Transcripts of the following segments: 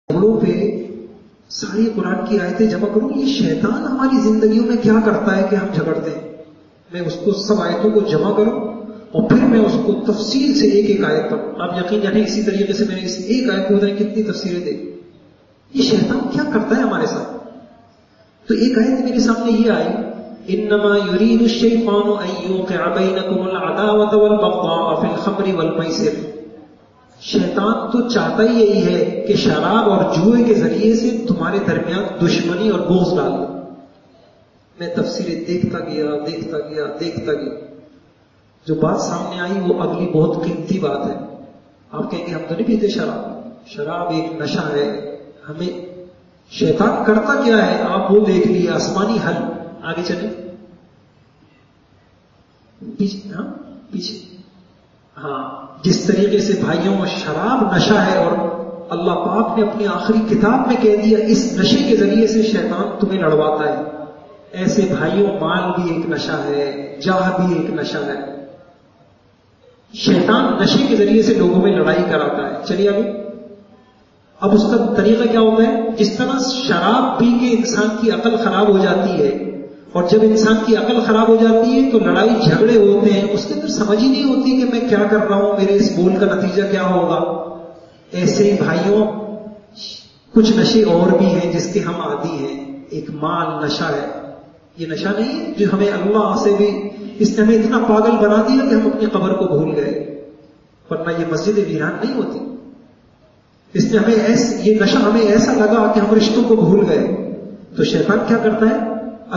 جھگڑوں پہ ساری قرآن کی آیتیں جمع کروں، یہ شیطان ہماری زندگیوں میں کیا کرتا ہے کہ ہم جھگڑتے ہیں. میں اس کو سب آیتوں کو جمع کروں اور پھر میں اس کو تفصیل سے ایک ایک آیت پڑھوں. آپ یقین جانیں اسی طریقے سے میں نے اس ایک آیت کو بتائیں کتنی تفسیریں دیں. یہ شیطان کیا کرتا ہے ہمارے ساتھ. تو ایک آیت میرے سامنے یہ آئی، انما یرید الشیطان ان یوقع بینکم العداوۃ والبغضاء فی الخمر والمیسر. شیطان تو چاہتا ہی یہی ہے کہ شراب اور جوئے کے ذریعے سے تمہارے درمیان دشمنی اور بغض ڈال دو. میں تفسیریں دیکھتا گیا. جو بات سامنے آئی وہ اگلی بہت قیمتی بات ہے. آپ کہیں گے ہم تو نہیں پیتے شراب ایک نشہ ہے. ہمیں شیطان کرتا کیا ہے آپ وہ دیکھ لیے، آسمانی حل. آگے چلیں پیچھے. ہاں، جس طریقے سے بھائیوں شراب نشہ ہے اور اللہ پاک نے اپنی آخری کتاب میں کہہ دیا اس نشے کے ذریعے سے شیطان تمہیں لڑواتا ہے، ایسے بھائیوں مال بھی ایک نشہ ہے، جاہ بھی ایک نشہ ہے. شیطان نشے کے ذریعے سے لوگوں میں لڑائی کراتا ہے. چلیے آگے. اب اس کا طریقہ کیا ہوتا ہے؟ جس طرح شراب پی کے انسان کی عقل خراب ہو جاتی ہے، اور جب انسان کی عقل خراب ہو جاتی ہے تو لڑائی جھگڑے ہوتے ہیں، اس کے اندر سمجھ ہی نہیں ہوتی کہ میں کیا کر رہا ہوں، میرے اس بول کا نتیجہ کیا ہوگا. ایسے ہی بھائیوں کچھ نشے اور بھی ہیں جس کے ہم عادی ہیں. ایک مال نشہ ہے. یہ نشہ نہیں ہے جو ہمیں اللہ سے بھی، اس نے ہمیں اتنا پاگل بنا دیا کہ ہم اپنی قبر کو بھول گئے، ورنہ یہ مسجد ویران نہیں ہوتی. اس نے ہمیں یہ نشہ ہمیں ایسا لگا کہ ہم رشتوں کو بھول گئے. تو شیطان کیا کرتا ہے؟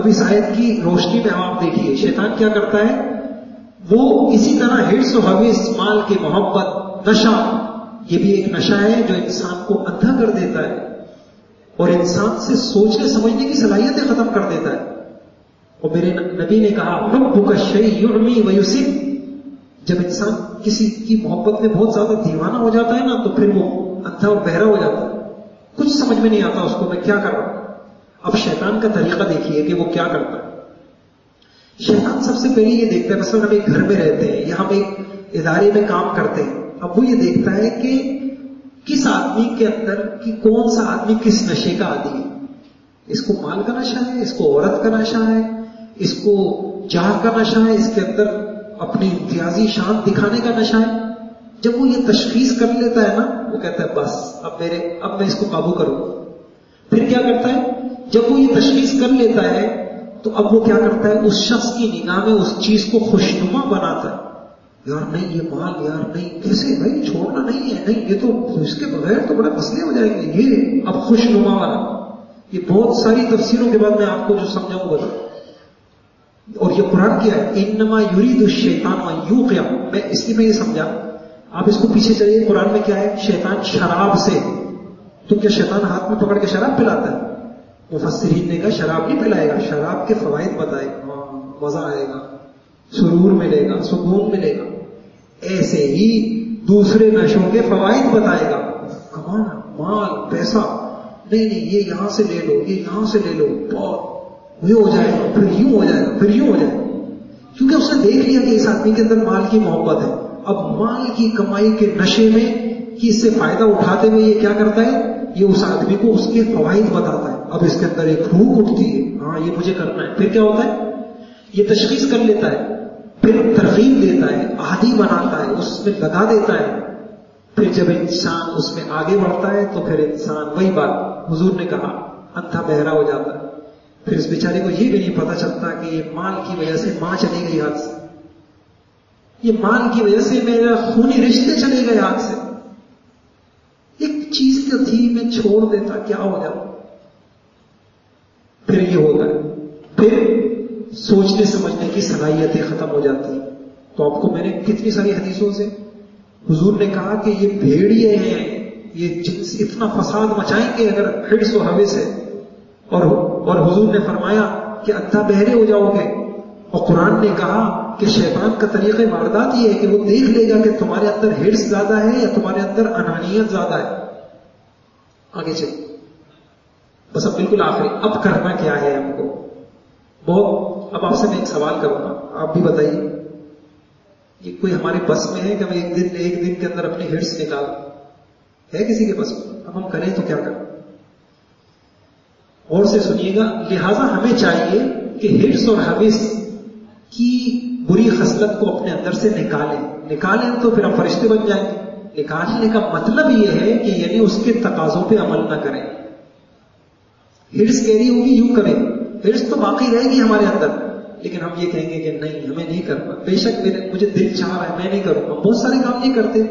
اب اس آیت کی روشنی میں آپ دیکھیے شیطان کیا کرتا ہے. وہ اسی طرح ہرس و حوث، مال کی محبت، نشہ، یہ بھی ایک نشہ ہے جو انسان کو اندھا کر دیتا ہے اور انسان سے سوچنے سمجھنے کی صلاحیتیں ختم کر دیتا ہے. اور میرے نبی نے کہا حبک الشیء یعمی ویسم. جب انسان کسی کی محبت میں بہت زیادہ دیوانہ ہو جاتا ہے نا تو پھر وہ اندھا اور بہرا ہو جاتا ہے، کچھ سمجھ میں نہیں آتا اس کو میں کیا کر رہا ہوں. اب شیطان کا طریقہ دیکھیے کہ وہ کیا کرتا ہے. شیطان سب سے پہلے یہ دیکھتا ہے، مثلا ہم ایک گھر میں رہتے ہیں یا ہم ایک ادارے میں کام کرتے ہیں. اب وہ یہ دیکھتا ہے کہ کس آدمی کے اندر کی کون سا آدمی کس نشے کا عادی ہے. اس کو مال کا نشہ ہے، اس کو عورت کا نشہ ہے، اس کو جاہ کا نشہ ہے، اس کے اندر اپنی امتیازی شان دکھانے کا نشہ ہے. جب وہ یہ تشخیص کر لیتا ہے نا وہ کہتا ہے بس اب میں اس کو قابو کروں. پھر کیا کرتا ہے؟ جب وہ یہ تشخیص کر لیتا ہے تو اب وہ کیا کرتا ہے؟ اس شخص کی نگاہ میں اس چیز کو خوشنما بناتا ہے. یار نہیں یہ مال، یار نہیں، کیسے بھائی چھوڑنا نہیں ہے، نہیں یہ تو اس کے بغیر تو بڑے مسئلے ہو جائیں گے. یہ اب خوشنما والا. یہ بہت ساری تفسیروں کے بعد میں آپ کو جو سمجھاؤں گا. اور یہ قرآن کیا ہے؟ انما یرید الشیطان ان یوقع. میں اس لیے میں یہ سمجھا. آپ اس کو پیچھے چلیے، قرآن میں کیا ہے؟ شیطان شراب سے. تو کیا شیطان ہاتھ میں پکڑ کے شراب پلاتا ہے؟ مفسرین نے کہا شراب نہیں پلائے گا، شراب کے فوائد بتائے گا، مزہ آئے گا، سرور ملے گا، سکون ملے گا. ایسے ہی دوسرے نشوں کے فوائد بتائے گا. کمانا، مال، پیسہ، نہیں یہ یہاں سے لے لو، یہ یہاں سے لے لو، بہت یہ ہو جائے گا، پھر یوں ہو جائے گا، پھر یوں ہو جائے گا. کیونکہ اس نے دیکھ لیا کہ اس آدمی کے اندر مال کی محبت ہے. اب مال کی کمائی کے نشے میں کہ اس سے فائدہ اٹھاتے ہوئے یہ کیا کرتا ہے؟ یہ اس آدمی کو اس کے فوائد بتاتا ہے. اب اس کے اندر ایک روح اٹھتی ہے، ہاں یہ مجھے کرنا ہے. پھر کیا ہوتا ہے؟ یہ تشخیص کر لیتا ہے، پھر ترغیب دیتا ہے، عادی بناتا ہے، اس میں لگا دیتا ہے. پھر جب انسان اس میں آگے بڑھتا ہے تو پھر انسان وہی بات حضور نے کہا اندھا بہرا ہو جاتا ہے. پھر اس بیچارے کو یہ بھی نہیں پتا چلتا کہ یہ مال کی وجہ سے ماں چلی گئی ہاتھ سے، یہ مال کی وجہ سے میرا خونی رشتے چلے گئے ہاتھ سے. ایک چیز تو تھی میں چھوڑ دیتا کیا ہو جاتا. پھر یہ ہوتا ہے، پھر سوچنے سمجھنے کی صلاحیتیں ختم ہو جاتی ہیں. تو آپ کو میں نے کتنی ساری حدیثوں سے حضور نے کہا کہ یہ بھیڑیے ہیں، یہ جنس اتنا فساد مچائیں گے اگر حرص و حوث ہے. اور حضور نے فرمایا کہ اندھا بہرے ہو جاؤ گے. اور قرآن نے کہا کہ شیطان کا طریقہ واردات یہ ہے کہ وہ دیکھ لے گا کہ تمہارے اندر حرص زیادہ ہے یا تمہارے اندر انانیت زیادہ ہے. آگے چلیے. بس اب بالکل آخری، اب کرنا کیا ہے ہم کو؟ اب آپ سے میں ایک سوال کروں گا، آپ بھی بتائیے. یہ کوئی ہمارے بس میں ہے کہ ہم ایک دن کے اندر اپنی حرص نکال؟ ہے کسی کے پاس؟ اب ہم کریں تو کیا کریں؟ غور سے سنیے گا. لہذا ہمیں چاہیے کہ حرص اور حوث کی بری خصلت کو اپنے اندر سے نکالیں تو پھر ہم فرشتے بن جائیں گے. نکالنے کا مطلب یہ ہے کہ یعنی اس کے تقاضوں پہ عمل نہ کریں. حرص کہہ رہی ہوگی یوں کریں، حرص تو باقی رہے گی ہمارے اندر، لیکن ہم یہ کہیں گے کہ نہیں ہمیں نہیں کرنا. بے شک مجھے دل چاہ رہا ہے میں نہیں کروں گا. بہت سارے کام نہیں کرتے،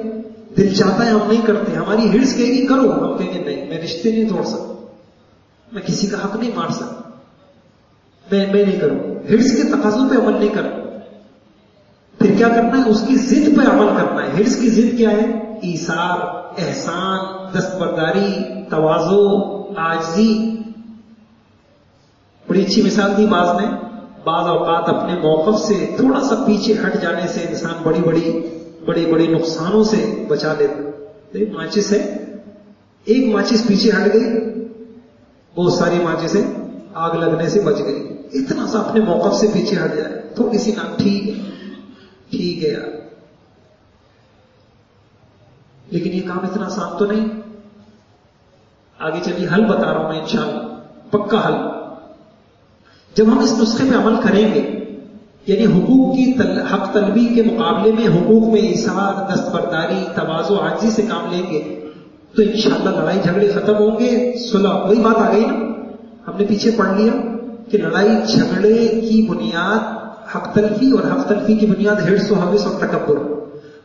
دل چاہتا ہے ہم نہیں کرتے. ہماری حرص کہے گی کرو، ہم کہیں گے نہیں میں رشتے نہیں توڑ سکتا، میں کسی کا حق نہیں مار سکتا، میں نہیں کروں. حرص کے تقاضوں پہ عمل نہیں کرنا. پھر کیا کرنا ہے؟ اس کی ضد پہ عمل کرنا ہے. حرص کی ضد کیا ہے؟ ایثار، احسان، دستبرداری، تواضع، عاجزی. بڑی اچھی مثال دی بعض نے. بعض اوقات اپنے موقف سے تھوڑا سا پیچھے ہٹ جانے سے انسان بڑی نقصانوں سے بچا لیتا. ماچس ہے، ایک ماچس پیچھے ہٹ گئی، بہت ساری ماچسیں آگ لگنے سے بچ گئی. اتنا سا اپنے موقف سے پیچھے ہٹ جائے، تھوڑی سی نام ٹھیک ہے یار. لیکن یہ کام اتنا آسان تو نہیں. آگے چلیے حل بتا رہا ہوں میں انشاءاللہ، پکا حل. جب ہم اس نسخے پہ عمل کریں گے، یعنی حقوق کی حق طلبی کے مقابلے میں حقوق میں ایثار، دستبرداری، تواضع، عاجزی سے کام لیں گے تو انشاءاللہ لڑائی جھگڑے ختم ہوں گے. صلح، وہی بات آ گئی نا، ہم نے پیچھے پڑھ لیا کہ لڑائی جھگڑے کی بنیاد حق تلفی اور حق تلفی کی بنیاد حرص و حوث اور تکبر،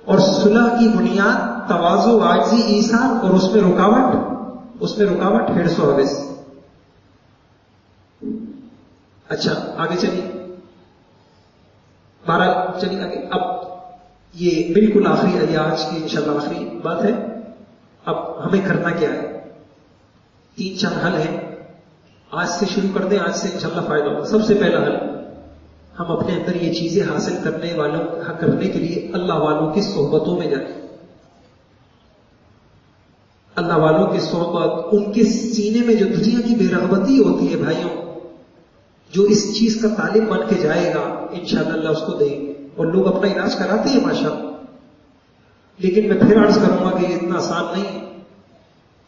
اور صلح کی بنیاد تواضع، عاجزی، ایثار، اور اس میں رکاوٹ حرص و حوث. اچھا آگے چلیے، چلیے آگے. اب یہ بالکل آخری، یہ آج کی انشاءاللہ آخری بات ہے. اب ہمیں کرنا کیا ہے؟ 3-4 حل ہیں. آج سے شروع کر دیں، آج سے انشاءاللہ فائدہ ہوگا. سب سے پہلا حل، ہم اپنے اندر یہ چیزیں حاصل کرنے کے لیے اللہ والوں کی صحبتوں میں جائیں. اللہ والوں کی صحبت، ان کے سینے میں جو دنیا کی بے رغبتی ہوتی ہے بھائیوں، جو اس چیز کا طالب بن کے جائے گا انشاءاللہ اللہ اس کو دیں گے. اور لوگ اپنا علاج کراتے ہیں ماشاءاللہ، لیکن میں پھر عرض کروں گا کہ یہ اتنا آسان نہیں،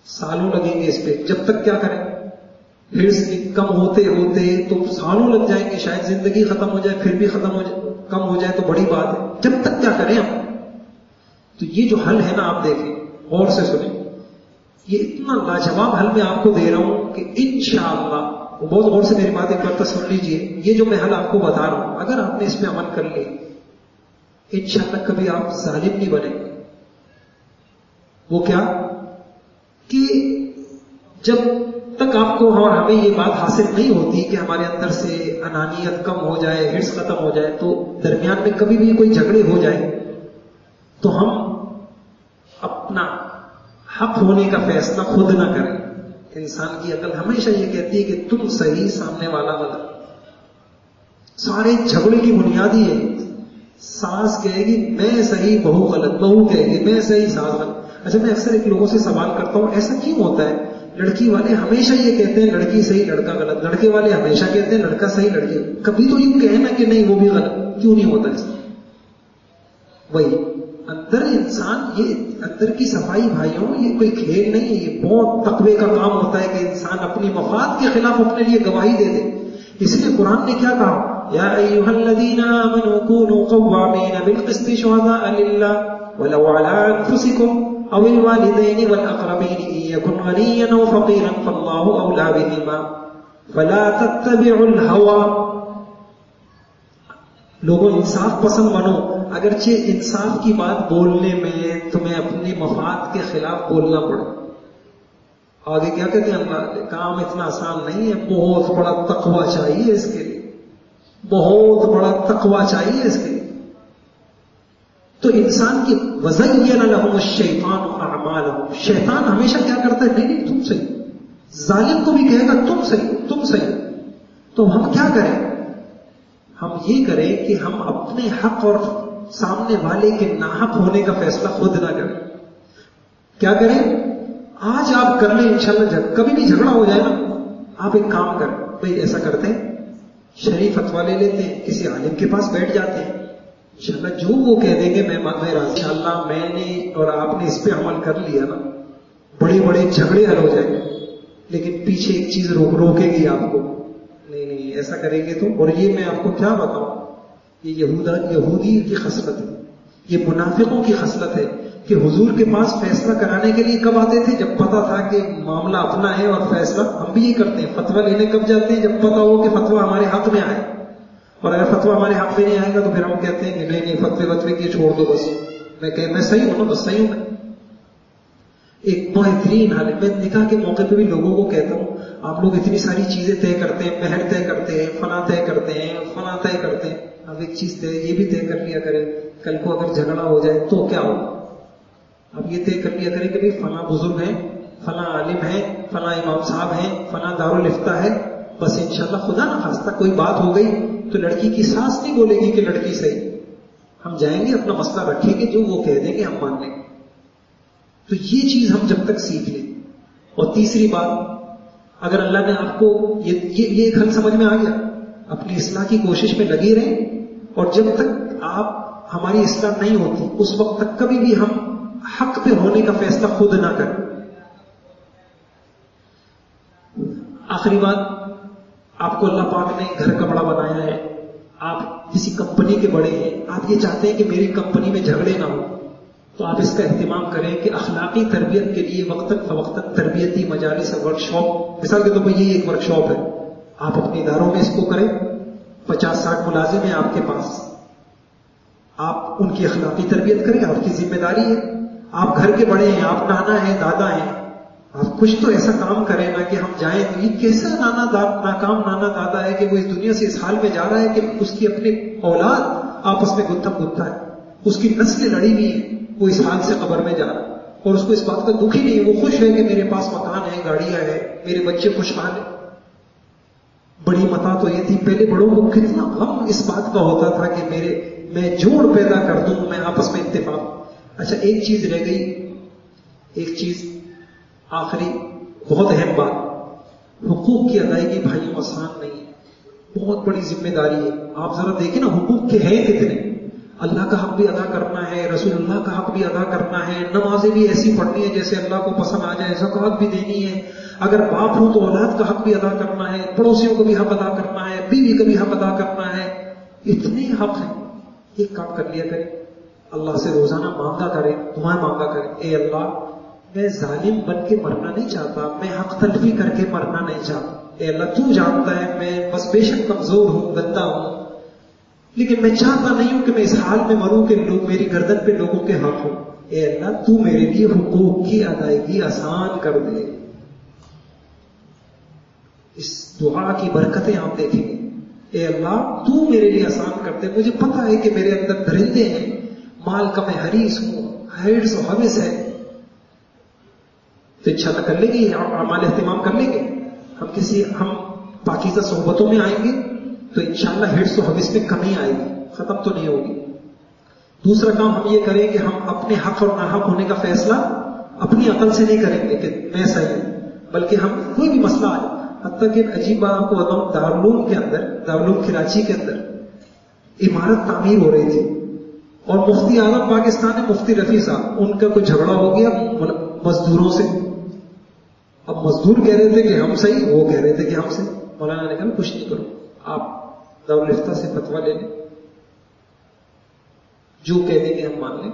سالوں لگیں گے اس پہ. جب تک کیا کریں؟ حرص کم ہوتے تو سالوں لگ جائیں گے، شاید زندگی ختم ہو جائے، پھر بھی کم ہو جائے تو بڑی بات ہے. جب تک کیا کریں ہم؟ تو یہ جو حل ہے نا، آپ دیکھیں غور سے سنیں، یہ اتنا لاجواب حل میں آپ کو دے رہا ہوں کہ انشاءاللہ، بہت غور سے میری بات ایک بار سن لیجئے. یہ جو میں حل آپ کو بتا رہا ہوں، اگر آپ نے اس میں عمل کر لی انشاءاللہ کبھی آپ ظالم نہیں بنیں گے. وہ کیا کہ جب تک آپ کو اور ہمیں یہ بات حاصل نہیں ہوتی کہ ہمارے اندر سے انانیت کم ہو جائے، حرص ختم ہو جائے، تو درمیان میں کبھی بھی کوئی جھگڑے ہو جائے تو ہم اپنا حق ہونے کا فیصلہ خود نہ کریں. انسان کی عقل ہمیشہ یہ کہتی ہے کہ تم صحیح، سامنے والا غلط. سارے جھگڑے کی بنیاد ہی ہے. ساس کہے گی میں صحیح، بہو غلط، بہو کہے گی میں صحیح، ساس غلط. اچھا میں اکثر ایک لوگوں سے سوال کرتا ہوں ایسا کیوں ہوتا ہے؟ لڑکی والے ہمیشہ یہ کہتے ہیں لڑکی صحیح لڑکا غلط، لڑکے والے ہمیشہ کہتے ہیں لڑکا صحیح لڑکی. کبھی تو یوں کہنا کہ نہیں وہ بھی غلط، کیوں نہیں ہوتا؟ وہی اندر انسان، یہ اندر کی صفائی بھائیوں، یہ کوئی کھیل نہیں ہے، یہ بہت تقوی کا کام ہوتا ہے کہ انسان اپنی مفاد کے خلاف اپنے لیے گواہی دے دے. اس لیے قرآن نے کیا کہا؟ یا ایھا الذین آمنوا کونوا قوامین بالقسط شہداء للہ ولو علی انفسکم او الوالدین والاقربین ان یکن غنیا او فقیرا فاللہ اولی بہما فلا تتبعوا الہوی. لوگوں انصاف پسند بنو، اگرچہ انصاف کی بات بولنے میں تمہیں اپنی مفاد کے خلاف بولنا پڑے. آگے کیا کہتے ہیں اللہ؟ کام اتنا آسان نہیں ہے، بہت بڑا تقویٰ چاہیے اس کے لیے، بہت بڑا تقویٰ چاہیے اس کے لیے. تو انسان کی وَزَيَّنَ لَهُمُ الشَّيْطَانُ أَعْمَالَهُم، شیطان ہمیشہ کیا کرتا ہے؟ نہیں تم صحیح. ظالم کو بھی کہے گا تم صحیح، تم صحیح. تو ہم کیا کریں؟ ہم یہ کریں کہ ہم اپنے حق اور سامنے والے کے ناحق ہونے کا فیصلہ خود نہ کریں. کیا کریں؟ آج آپ کر لیں انشاءاللہ. کبھی بھی جھگڑا ہو جائے نا، آپ ایک کام کریں، بھئی ایسا کرتے ہیں، شریف فتویٰ لے لیتے ہیں، کسی عالم کے پاس بیٹھ جاتے ہیں، انشاءاللہ جو وہ کہہ دیں گے میں راضی. انشاءاللہ میں نے اور آپ نے اس پہ عمل کر لیا نا، بڑے بڑے جھگڑے حل ہو جائیں، لیکن پیچھے ایک چیز روکے گی آپ کو، نہیں ایسا کریں گے تو. اور یہ میں آپ کو کیا بتاؤں، یہ یہودی کی خصلت ہے، یہ منافقوں کی خصلت ہے کہ حضور کے پاس فیصلہ کرانے کے لیے کب آتے تھے؟ جب پتا تھا کہ معاملہ اپنا ہے اور فیصلہ ہم بھی یہ کرتے ہیں. فتویٰ لینے کب جاتے ہیں؟ جب پتا ہو کہ فتویٰ ہمارے حق میں آئے. اور اگر فتویٰ ہمارے حق میں نہیں آئے گا تو پھر ہم کہتے ہیں کہ نہیں فتوے کے چھوڑ دو، بس میں صحیح ہوں نا، بس صحیح ہوں. میں ایک بہترین حال ہے. میں نکاح کے موقع پہ بھی لوگوں کو کہتا ہوں، آپ لوگ اتنی ساری چیزیں طے کرتے ہیں، مہر طے کرتے ہیں، فلاں طے کرتے ہیں، فلاں طے کرتے ہیں. اب ایک چیز یہ بھی طے کر لیا کریں، کل کو اگر جھگڑا ہو جائے تو کیا ہوگا. اب یہ طے کر لیا کریں کہ فلاں بزرگ ہیں، فلاں عالم ہیں، فلاں امام صاحب ہیں، فلاں دارالفتہ ہے، بس انشاءاللہ خدا نہ خواستہ کوئی بات ہو گئی تو لڑکی کی ساس نہیں بولے گی کہ لڑکی صحیح. ہم جائیں گے اپنا مسئلہ رکھیں گے، جو وہ کہہ دیں گے ہم مان لیں گے. تو یہ چیز ہم جب تک سیکھ لیں. اور تیسری بات، اگر اللہ نے آپ کو یہ ایک حل سمجھ میں آ گیا، اپنی اصلاح کی کوشش میں لگے رہیں. اور جب تک ہماری اصلاح نہیں ہوتی اس وقت تک کبھی بھی ہم حق پہ ہونے کا فیصلہ خود نہ کریں. آخری بات، آپ کو اللہ پاک نے گھر کا بڑا بنایا ہے، آپ کسی کمپنی کے بڑے ہیں، آپ یہ چاہتے ہیں کہ میری کمپنی میں جھگڑے نہ ہو، تو آپ اس کا اہتمام کریں کہ اخلاقی تربیت کے لیے وقتاً فوقتاً تربیتی مجالس اور ورکشاپ، مثال کے طور پر یہ ایک ورکشاپ ہے، آپ اپنے اداروں میں اس کو کریں. 50-60 ملازم ہیں آپ کے پاس، آپ ان کی اخلاقی تربیت کریں، آپ کی ذمہ داری ہے. آپ گھر کے بڑے ہیں، آپ نانا ہیں، دادا ہیں، آپ کچھ تو ایسا کام کریں نا کہ ہم جائیں تو یہ کیسا ناکام نانا دادا ہے کہ وہ اس دنیا سے اس حال میں جا رہا ہے کہ اس کی اپنی اولاد آپس میں گتھم گتھا ہے، اس کی نسلیں لڑی ہوئی ہیں، وہ اس حال سے قبر میں جا رہا ہے اور اس کو اس بات کا دکھ ہی نہیں ہے. وہ خوش ہے کہ میرے پاس مکان ہے، گاڑیاں ہیں، میرے بچے خوشحال ہیں. بڑی متا تو یہ تھی، پہلے بڑوں کو کتنا غم اس بات کا ہوتا تھا کہ میں جوڑ پیدا کر دوں، میں آپس میں اتفاق. اچھا ایک چیز رہ گئی، ایک چیز آخری بہت اہم بات، حقوق کی ادائیگی بھائیوں آسان نہیں ہے، بہت بڑی ذمہ داری ہے. آپ ذرا دیکھیں نا حقوق کے ہیں کتنے. اللہ کا حق بھی ادا کرنا ہے، رسول اللہ کا حق بھی ادا کرنا ہے، نمازیں بھی ایسی پڑھنی ہے جیسے اللہ کو پسند آ جائے، زکوٰۃ بھی دینی ہے، اگر باپ ہوں تو اولاد کا حق بھی ادا کرنا ہے، پڑوسیوں کو بھی حق ادا کرنا ہے، بیوی کا بھی حق ادا کرنا ہے. اتنے حق ہیں. ایک کام کر لیا کریں، اللہ سے روزانہ مانگا کریں، دعائیں مانگا کریں، اے اللہ میں ظالم بن کے مرنا نہیں چاہتا، میں حق تلفی کر کے مرنا نہیں چاہتا. اے اللہ تو جانتا ہے میں بس بے شک کمزور ہوں، گندا ہوں، لیکن میں چاہتا نہیں ہوں کہ میں اس حال میں مروں کہ لوگ میری گردن پہ لوگوں کے حق ہوں. اے اللہ تو میرے لیے حقوق کی ادائیگی آسان کر دے. اس دعا کی برکتیں آپ دیکھیں گے. اے اللہ تو میرے لیے آسان کر دے. مجھے پتا ہے کہ میرے اندر درندے ہیں، مال کا میں حریص ہوں، حرص و حوث ہے، تو انشاءاللہ کر لیں گے، اعمال اہتمام کر لیں گے. ہم پاکیزہ صحبتوں میں آئیں گے تو انشاءاللہ حرص و حوث میں کمی آئے گی، ختم تو نہیں ہوگی. دوسرا کام ہم یہ کریں کہ ہم اپنے حق اور ناحق ہونے کا فیصلہ اپنی عقل سے نہیں کریں گے کہ میں صحیح ہوں، بلکہ ہم کوئی بھی مسئلہ آئے. حتیٰ کہ عجیب بات آپ کو بتاؤں، دارالعلوم کراچی کے اندر عمارت تعمیر ہو رہی تھی اور مفتی اعظم پاکستان ہے مفتی رفیع صاحب، ان کا کوئی جھگڑا ہو گیا مزدوروں سے. اب مزدور کہہ رہے تھے کہ ہم صحیح، وہ کہہ رہے تھے کہ ہم صحیح. مولانا نے کہا کچھ نہیں کرو، آپ دارالفتہ سے فتویٰ لے لیں، جو کہہ دیں گے ہم مان لیں.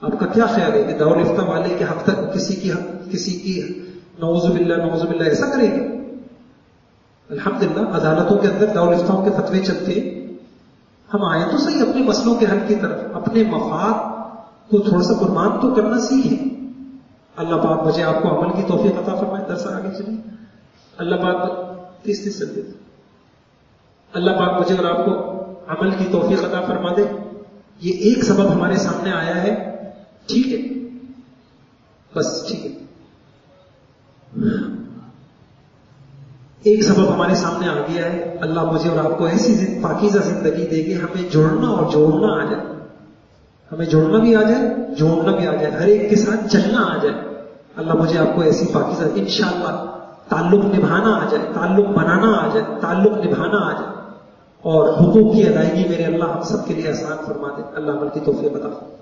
آپ کا کیا خیال ہے کہ دارالفتہ والے کے حق تک کسی کی نعوذ باللہ ایسا کریں گے؟ الحمدللہ عدالتوں کے اندر دارالفتاؤں کے فتوے چلتے ہیں. ہم آئے تو صحیح اپنے مسئلوں کے حل کی طرف، اپنے مفاد کو تھوڑا سا قربان تو کرنا سیکھیں. اللہ پاک مجھے آپ کو عمل کی توفیق عطا فرمائے. درس آگے چلیں. اللہ پاک اللہ پاک مجھے اور آپ کو عمل کی توفیق عطا فرما دے. یہ ایک سبب ہمارے سامنے آیا ہے، ٹھیک ہے، بس ٹھیک ہے، ایک سبب ہمارے سامنے آ گیا ہے. اللہ مجھے اور آپ کو ایسی پاکیزہ زندگی دے گی، ہمیں جوڑنا اور جوڑنا آ جائے، ہمیں جوڑنا بھی آ جائے، جوڑنا بھی آ جائے، ہر ایک کے ساتھ چلنا آ جائے. اللہ مجھے آپ کو ایسی پاکیزہ انشاءاللہ تعلق نبھانا آ جائے، تعلق بنانا آ جائے، تعلق نبھانا آ جائے، اور حقوق کی ادائیگی میرے اللہ ہم سب کے لیے آسان فرما دے. اللہ عمل کی توفیق عطا فرمائے.